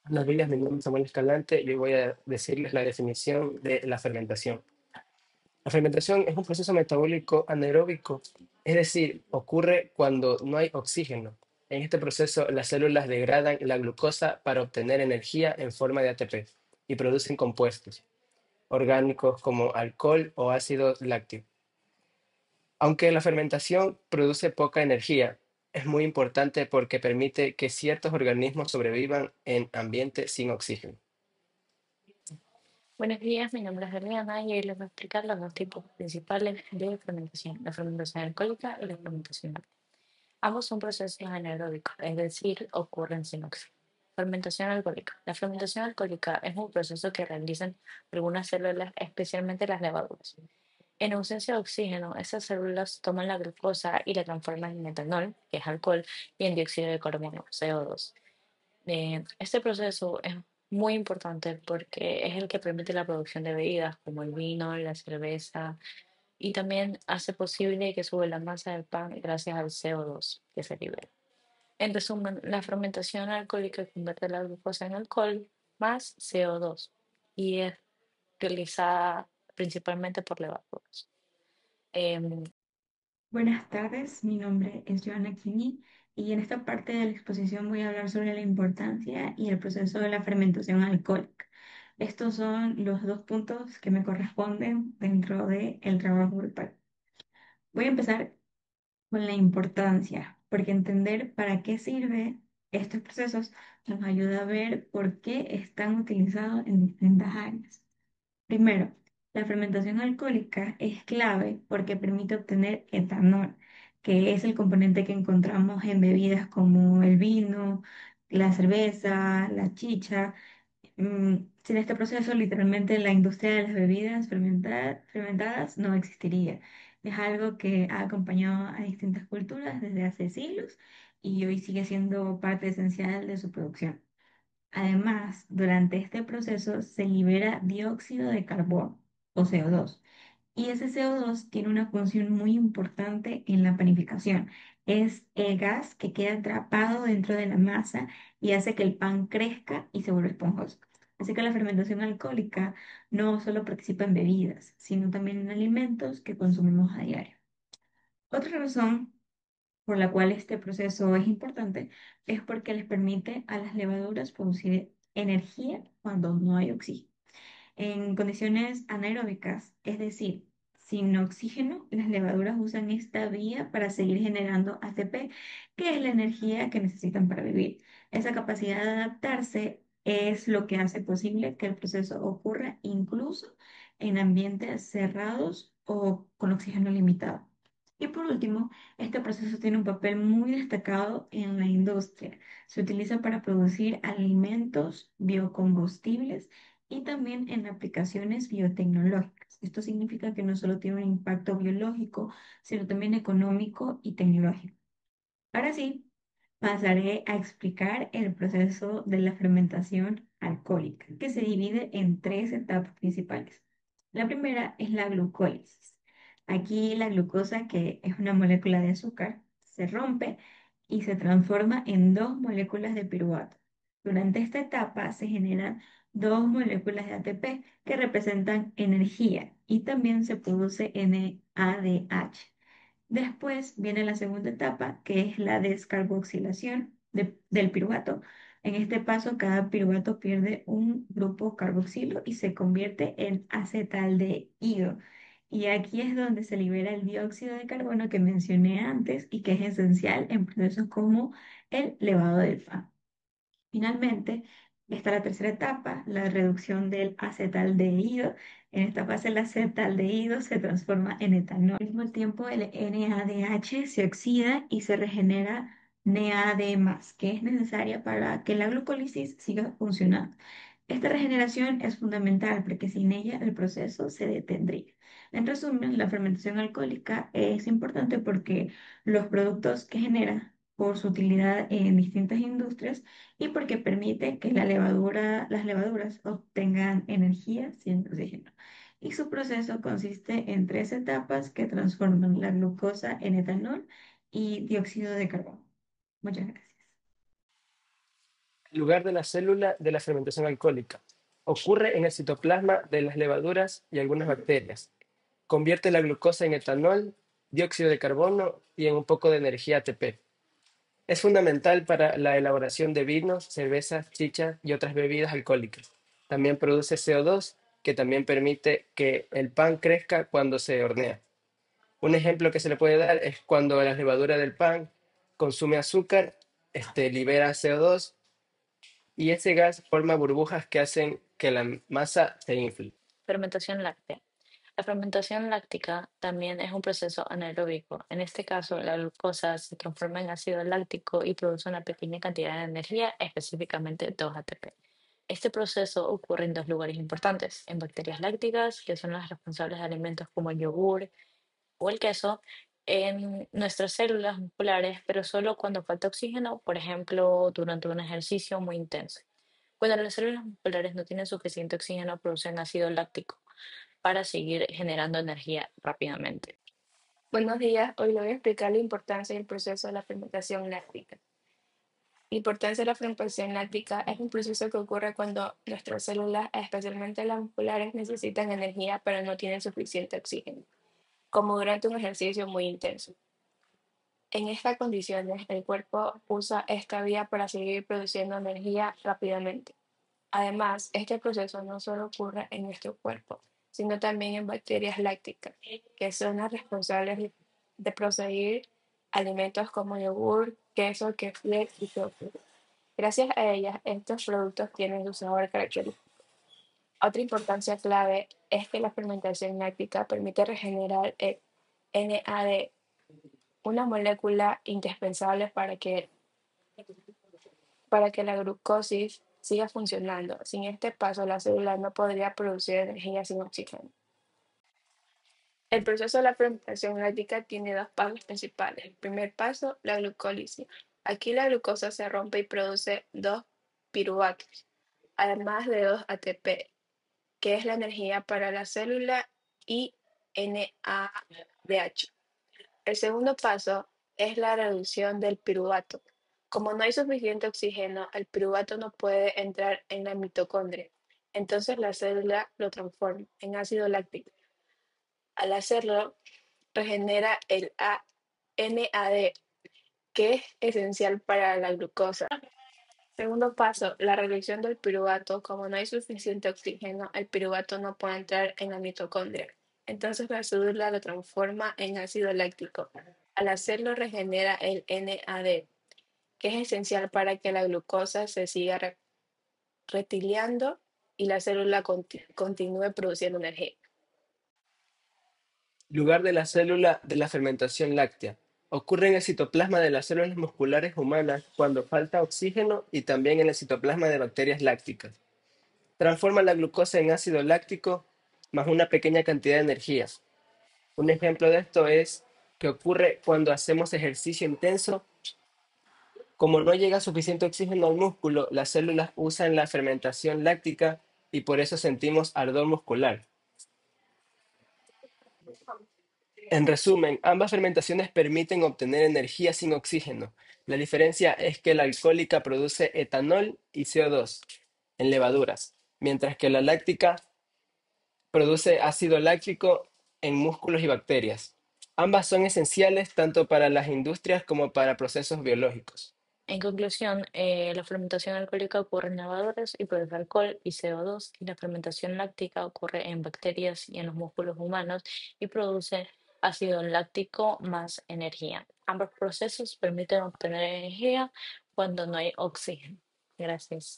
Buenos días, mi nombre es Samuel Escalante y hoy voy a decirles la definición de la fermentación. La fermentación es un proceso metabólico anaeróbico, es decir, ocurre cuando no hay oxígeno. En este proceso, las células degradan la glucosa para obtener energía en forma de ATP y producen compuestos orgánicos como alcohol o ácido láctico. Aunque la fermentación produce poca energía, es muy importante porque permite que ciertos organismos sobrevivan en ambientes sin oxígeno. Buenos días, mi nombre es Adriana y hoy les voy a explicar los dos tipos principales de fermentación, la fermentación alcohólica y la fermentación láctea. Ambos son procesos anaeróbicos, es decir, ocurren sin oxígeno. Fermentación alcohólica. La fermentación alcohólica es un proceso que realizan algunas células, especialmente las levaduras. En ausencia de oxígeno, esas células toman la glucosa y la transforman en etanol, que es alcohol, y en dióxido de carbono, CO2. Este proceso es muy importante porque es el que permite la producción de bebidas como el vino, la cerveza y también hace posible que sube la masa del pan gracias al CO2 que se libera. En resumen, la fermentación alcohólica convierte la glucosa en alcohol más CO2 y es realizada principalmente por levaduras. Em, Buenas tardes, mi nombre es Joana Kini y en esta parte de la exposición voy a hablar sobre la importancia y el proceso de la fermentación alcohólica. Estos son los dos puntos que me corresponden dentro del trabajo grupal. Voy a empezar con la importancia, porque entender para qué sirven estos procesos nos ayuda a ver por qué están utilizados en distintas áreas. Primero, la fermentación alcohólica es clave porque permite obtener etanol, que es el componente que encontramos en bebidas como el vino, la cerveza, la chicha. Sin este proceso, literalmente la industria de las bebidas fermentadas no existiría. Es algo que ha acompañado a distintas culturas desde hace siglos y hoy sigue siendo parte esencial de su producción. Además, durante este proceso se libera dióxido de carbono o CO2. Y ese CO2 tiene una función muy importante en la panificación. Es el gas que queda atrapado dentro de la masa y hace que el pan crezca y se vuelva esponjoso. Así que la fermentación alcohólica no solo participa en bebidas, sino también en alimentos que consumimos a diario. Otra razón por la cual este proceso es importante es porque les permite a las levaduras producir energía cuando no hay oxígeno. En condiciones anaeróbicas, es decir, sin oxígeno, las levaduras usan esta vía para seguir generando ATP, que es la energía que necesitan para vivir. Esa capacidad de adaptarse es lo que hace posible que el proceso ocurra incluso en ambientes cerrados o con oxígeno limitado. Y por último, este proceso tiene un papel muy destacado en la industria. Se utiliza para producir alimentos, biocombustibles y también en aplicaciones biotecnológicas. Esto significa que no solo tiene un impacto biológico, sino también económico y tecnológico. Ahora sí, pasaré a explicar el proceso de la fermentación alcohólica, que se divide en tres etapas principales. La primera es la glucólisis. Aquí la glucosa, que es una molécula de azúcar, se rompe y se transforma en dos moléculas de piruvato. Durante esta etapa se generan dos moléculas de ATP que representan energía y también se produce NADH. Después viene la segunda etapa, que es la descarboxilación del piruvato. En este paso, cada piruvato pierde un grupo carboxilo y se convierte en acetaldehído. Y aquí es donde se libera el dióxido de carbono que mencioné antes y que es esencial en procesos como el levado del pan. Finalmente, está la tercera etapa, la reducción del acetaldehído. En esta fase, el acetaldehído se transforma en etanol. Al mismo tiempo, el NADH se oxida y se regenera NAD+, que es necesaria para que la glucólisis siga funcionando. Esta regeneración es fundamental porque sin ella el proceso se detendría. En resumen, la fermentación alcohólica es importante porque los productos que genera por su utilidad en distintas industrias y porque permite que las levaduras obtengan energía sin oxígeno. Y su proceso consiste en tres etapas que transforman la glucosa en etanol y dióxido de carbono. Muchas gracias. Lugar de la célula de la fermentación alcohólica. Ocurre en el citoplasma de las levaduras y algunas bacterias. Convierte la glucosa en etanol, dióxido de carbono y en un poco de energía ATP. Es fundamental para la elaboración de vinos, cervezas, chichas y otras bebidas alcohólicas. También produce CO2, que también permite que el pan crezca cuando se hornea. Un ejemplo que se le puede dar es cuando la levadura del pan consume azúcar, libera CO2 y ese gas forma burbujas que hacen que la masa se infle. Fermentación láctea. La fermentación láctica también es un proceso anaeróbico. En este caso, la glucosa se transforma en ácido láctico y produce una pequeña cantidad de energía, específicamente 2 ATP. Este proceso ocurre en dos lugares importantes, en bacterias lácticas, que son las responsables de alimentos como el yogur o el queso, en nuestras células musculares, pero solo cuando falta oxígeno, por ejemplo, durante un ejercicio muy intenso. Cuando las células musculares no tienen suficiente oxígeno, producen ácido láctico para seguir generando energía rápidamente. Buenos días, hoy le voy a explicar la importancia del proceso de la fermentación láctica. La importancia de la fermentación láctica es un proceso que ocurre cuando nuestras células, especialmente las musculares, necesitan energía pero no tienen suficiente oxígeno, como durante un ejercicio muy intenso. En estas condiciones, el cuerpo usa esta vía para seguir produciendo energía rápidamente. Además, este proceso no solo ocurre en nuestro cuerpo, sino también en bacterias lácticas, que son las responsables de producir alimentos como yogur, queso, kefir y tofu. Gracias a ellas, estos productos tienen su sabor característico. Otra importancia clave es que la fermentación láctica permite regenerar el NAD, una molécula indispensable para que la glucosis siga funcionando. Sin este paso, la célula no podría producir energía sin oxígeno. El proceso de la fermentación láctica tiene dos pasos principales. El primer paso, la glucólisis. Aquí la glucosa se rompe y produce dos piruvatos, además de dos ATP, que es la energía para la célula, y NADH. El segundo paso es la reducción del piruvato. Como no hay suficiente oxígeno, el piruvato no puede entrar en la mitocondria. Entonces la célula lo transforma en ácido láctico. Al hacerlo, regenera el NAD, que es esencial para la glucosa. Segundo paso, la reducción del piruvato. Como no hay suficiente oxígeno, el piruvato no puede entrar en la mitocondria. Entonces la célula lo transforma en ácido láctico. Al hacerlo, regenera el NAD, que es esencial para que la glucosa se siga retiliando y la célula continúe produciendo energía. Lugar de la célula de la fermentación láctea. Ocurre en el citoplasma de las células musculares humanas cuando falta oxígeno y también en el citoplasma de bacterias lácticas. Transforma la glucosa en ácido láctico más una pequeña cantidad de energía. Un ejemplo de esto es que ocurre cuando hacemos ejercicio intenso. Como no llega suficiente oxígeno al músculo, las células usan la fermentación láctica y por eso sentimos ardor muscular. En resumen, ambas fermentaciones permiten obtener energía sin oxígeno. La diferencia es que la alcohólica produce etanol y CO2 en levaduras, mientras que la láctica produce ácido láctico en músculos y bacterias. Ambas son esenciales tanto para las industrias como para procesos biológicos. En conclusión, la fermentación alcohólica ocurre en lavadoras y produce alcohol y CO2, y la fermentación láctica ocurre en bacterias y en los músculos humanos y produce ácido láctico más energía. Ambos procesos permiten obtener energía cuando no hay oxígeno. Gracias.